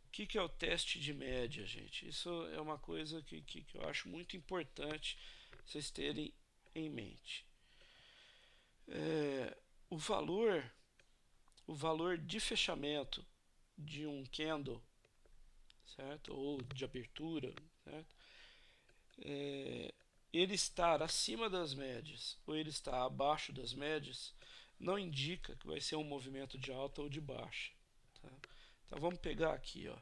O que é o teste de média, gente? Isso é uma coisa que eu acho muito importante vocês terem em mente. O valor de fechamento de um candle, certo? Ou de abertura, certo? Ele estar acima das médias ou ele estar abaixo das médias não indica que vai ser um movimento de alta ou de baixa, tá? Então vamos pegar aqui, ó,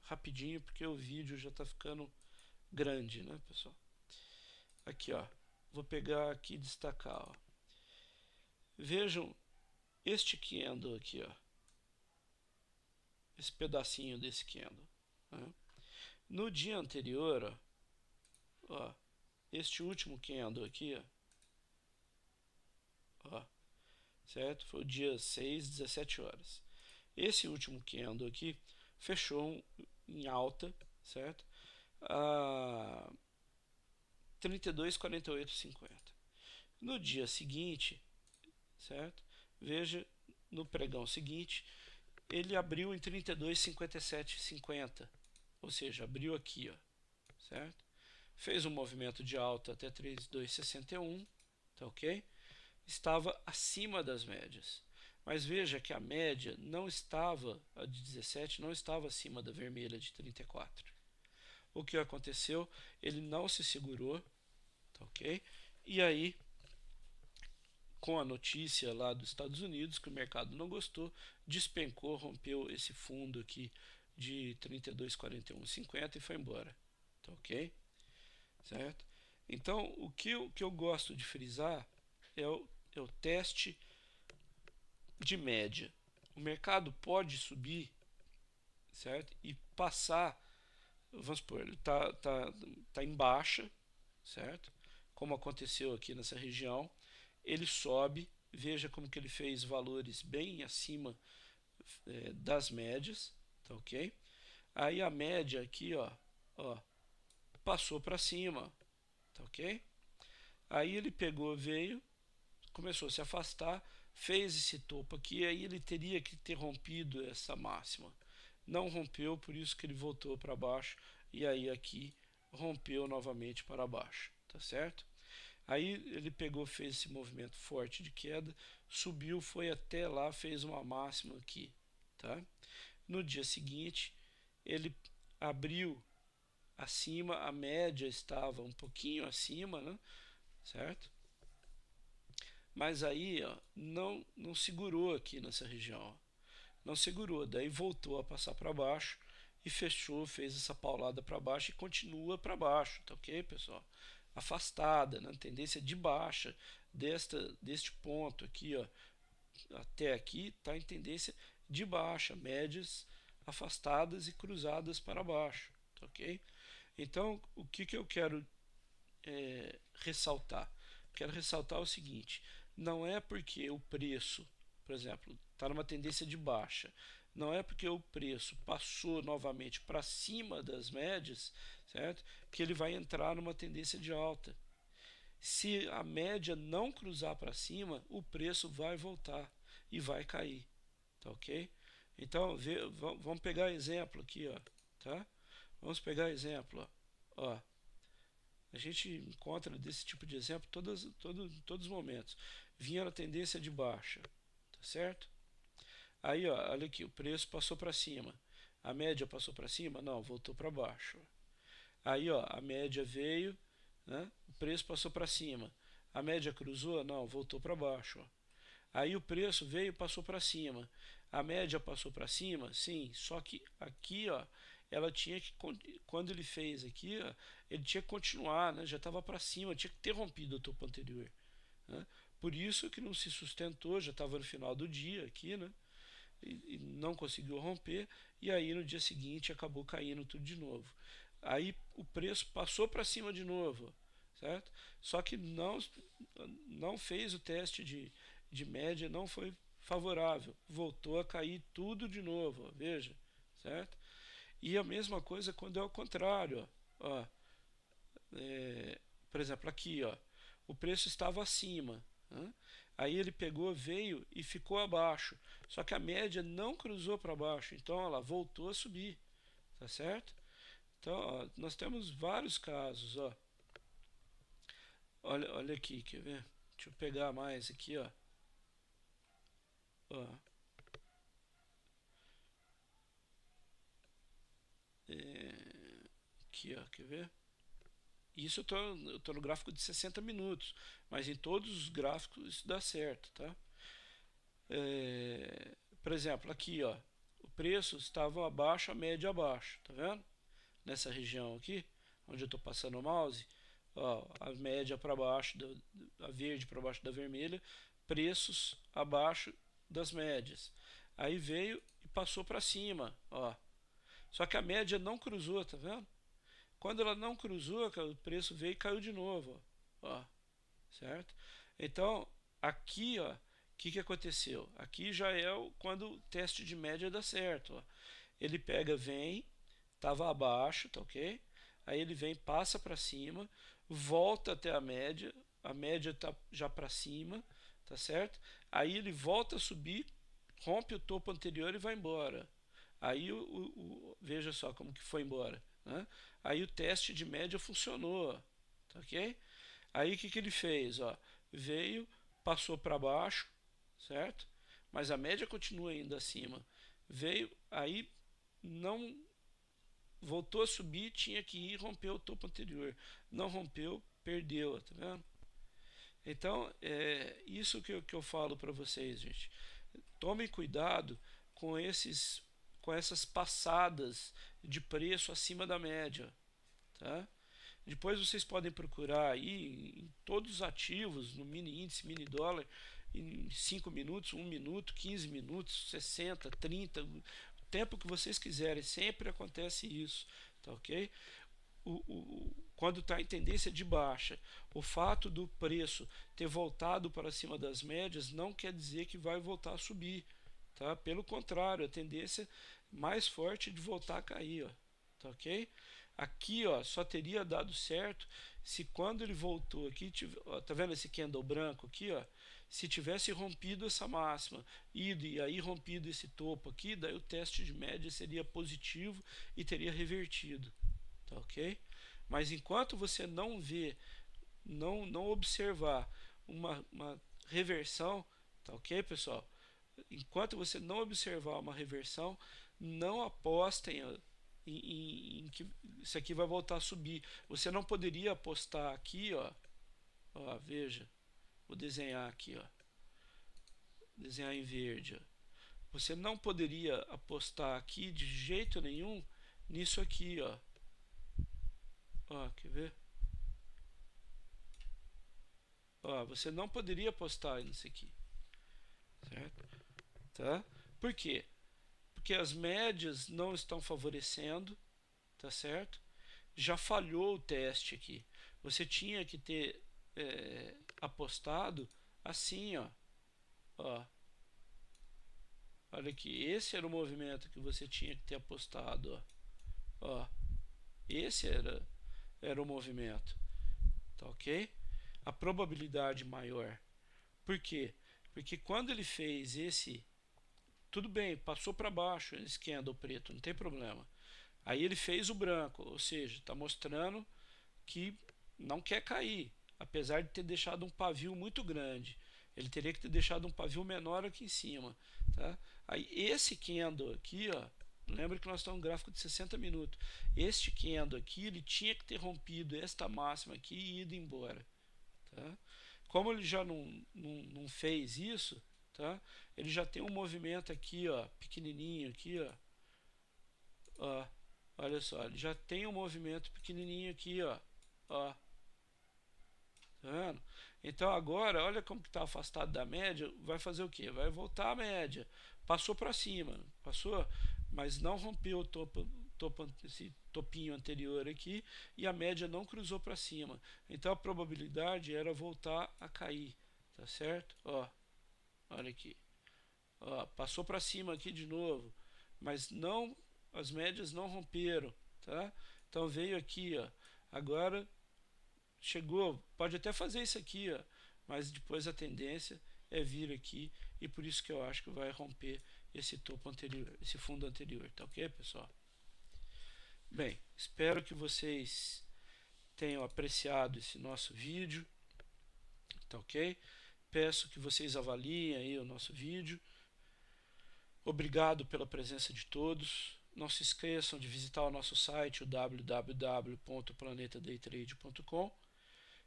rapidinho, porque o vídeo já está ficando grande, né, pessoal? Aqui, ó, vou pegar aqui e destacar, ó. Vejam este candle aqui, ó, esse pedacinho desse candle, né? No dia anterior, ó, este último candle aqui, ó, certo? Foi o dia 6, 17 horas. Esse último candle aqui fechou em alta, certo? A 32,48,50. No dia seguinte, certo? Veja, no pregão seguinte, ele abriu em 32,57,50, ou seja, abriu aqui, ó, certo? Fez um movimento de alta até 32,61, tá ok? Estava acima das médias. Mas veja que a média não estava, a de 17, não estava acima da vermelha de 34. O que aconteceu? Ele não se segurou, tá ok? E aí, com a notícia lá dos Estados Unidos, que o mercado não gostou, despencou, rompeu esse fundo aqui de 32,41,50 e foi embora, tá ok? Certo? Então, que eu gosto de frisar é o teste de média. O mercado pode subir, certo? E passar, vamos supor, ele tá em baixa, certo? Como aconteceu aqui nessa região, ele sobe, veja como que ele fez valores bem acima das médias, tá ok? Aí a média aqui, ó passou para cima, tá ok? Aí ele pegou, veio, começou a se afastar, fez esse topo aqui, aí ele teria que ter rompido essa máxima. Não rompeu, por isso que ele voltou para baixo, e aí aqui rompeu novamente para baixo, tá certo? Aí ele pegou, fez esse movimento forte de queda, subiu, foi até lá, fez uma máxima aqui, tá? No dia seguinte, ele abriu acima, a média estava um pouquinho acima, né? Certo? Mas aí, ó, não segurou aqui nessa região, ó. Não segurou, daí voltou a passar para baixo e fechou, fez essa paulada para baixo e continua para baixo, tá ok, pessoal? Afastada, na tendência de baixa deste ponto aqui, ó, até aqui está em tendência de baixa, médias afastadas e cruzadas para baixo, tá ok? Então, o que eu quero ressaltar? Quero ressaltar o seguinte: não é porque o preço, por exemplo, está numa tendência de baixa, não é porque o preço passou novamente para cima das médias, certo? Que ele vai entrar numa tendência de alta. Se a média não cruzar para cima, o preço vai voltar e vai cair, tá ok? Então, vamos pegar exemplo aqui, ó, tá? Vamos pegar exemplo, ó. A gente encontra desse tipo de exemplo todos os momentos. Vinha na tendência de baixa, tá certo? Aí, ó, olha aqui, o preço passou para cima. A média passou para cima? Não, voltou para baixo. Aí, ó, a média veio, né? O preço passou para cima. A média cruzou? Não, voltou para baixo. Ó. Aí o preço veio e passou para cima. A média passou para cima? Sim, só que aqui, ó, ela tinha que, quando ele fez aqui, ó, ele tinha que continuar, né? Já estava para cima, tinha que ter rompido o topo anterior. Né? Por isso que não se sustentou, já estava no final do dia aqui, né? E não conseguiu romper, e aí no dia seguinte acabou caindo tudo de novo. Aí o preço passou para cima de novo, certo? Só que não fez o teste de média, não foi favorável, voltou a cair tudo de novo, ó, veja, certo? E a mesma coisa quando é o contrário, ó, por exemplo, aqui, ó, o preço estava acima, né? Aí ele pegou, veio e ficou abaixo, só que a média não cruzou para baixo, então ela voltou a subir, tá certo? Então, ó, nós temos vários casos, ó. Olha aqui, quer ver? Deixa eu pegar mais aqui, ó. Ó. Aqui, ó, quer ver? Isso eu tô no gráfico de 60 minutos, mas em todos os gráficos isso dá certo, tá? Por exemplo, aqui, ó, o preço estava abaixo, a média abaixo, tá vendo? Nessa região aqui, onde eu estou passando o mouse, ó, a média para baixo, a verde para baixo da vermelha, preços abaixo das médias. Aí veio e passou para cima, ó. Só que a média não cruzou, tá vendo? Quando ela não cruzou, o preço veio e caiu de novo, ó, certo? Então, aqui, ó, o que aconteceu? Aqui já é quando o teste de média dá certo, ó. Ele pega, vem, estava abaixo, tá ok? Aí ele vem, passa para cima, volta até a média tá já para cima, tá certo? Aí ele volta a subir, rompe o topo anterior e vai embora. Aí veja só como que foi embora, né? Aí o teste de média funcionou, tá ok? Aí o que, que ele fez? Ó, veio, passou para baixo, certo? Mas a média continua ainda acima. Veio, aí não voltou a subir, tinha que ir romper o topo anterior. Não rompeu, perdeu, tá vendo? Então, é isso que eu falo para vocês, gente. Tomem cuidado com com essas passadas de preço acima da média, tá? Depois vocês podem procurar aí em todos os ativos, no mini índice, mini dólar, em 5 minutos, 1 minuto, 15 minutos, 60, 30, o tempo que vocês quiserem, sempre acontece isso, tá ok? Quando está em tendência de baixa, o fato do preço ter voltado para cima das médias não quer dizer que vai voltar a subir, tá? Pelo contrário, a tendência mais forte é de voltar a cair, ó, tá ok? Aqui, ó, só teria dado certo se quando ele voltou aqui, ó, tá vendo esse candle branco aqui, ó? Se tivesse rompido essa máxima e aí rompido esse topo aqui, daí o teste de média seria positivo e teria revertido, tá ok? Mas enquanto você não vê, não observar uma reversão, tá ok, pessoal? Enquanto você não observar uma reversão, não apostem em que isso aqui vai voltar a subir. Você não poderia apostar aqui, ó, veja, vou desenhar aqui, ó, desenhar em verde, ó. Você não poderia apostar aqui de jeito nenhum nisso aqui, ó, quer ver? Ó, você não poderia apostar nisso aqui, certo? Tá? Por quê? Porque as médias não estão favorecendo, tá certo? Já falhou o teste aqui. Você tinha que ter apostado assim, ó. Olha aqui, esse era o movimento que você tinha que ter apostado, ó. Esse era o movimento, tá ok? A probabilidade maior. Por quê? Porque quando ele fez tudo bem, passou para baixo esse candle preto, não tem problema. Aí ele fez o branco, ou seja, está mostrando que não quer cair, apesar de ter deixado um pavio muito grande. Ele teria que ter deixado um pavio menor aqui em cima, tá? Aí esse candle aqui, ó, lembra que nós estamos em um gráfico de 60 minutos. Este candle aqui, ele tinha que ter rompido esta máxima aqui e ido embora, tá? Como ele já não fez isso, tá? Ele já tem um movimento aqui, ó, pequenininho aqui, ó, olha só, ele já tem um movimento pequenininho aqui, ó, tá vendo? Então agora, olha como que está afastado da média, vai fazer o que? Vai voltar a média, passou para cima, passou, mas não rompeu o esse topinho anterior aqui e a média não cruzou para cima. Então a probabilidade era voltar a cair, tá certo? Ó, olha aqui, ó, passou para cima aqui de novo, mas não, as médias não romperam, tá? Então veio aqui, ó, agora chegou, pode até fazer isso aqui, ó, mas depois a tendência é vir aqui e por isso que eu acho que vai romper esse topo anterior, esse fundo anterior, tá ok, pessoal? Bem, espero que vocês tenham apreciado esse nosso vídeo, tá ok? Peço que vocês avaliem aí o nosso vídeo. Obrigado pela presença de todos. Não se esqueçam de visitar o nosso site, o www.planetadaytrade.com,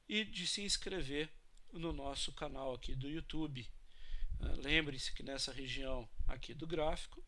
e de se inscrever no nosso canal aqui do YouTube. Lembre-se que nessa região aqui do gráfico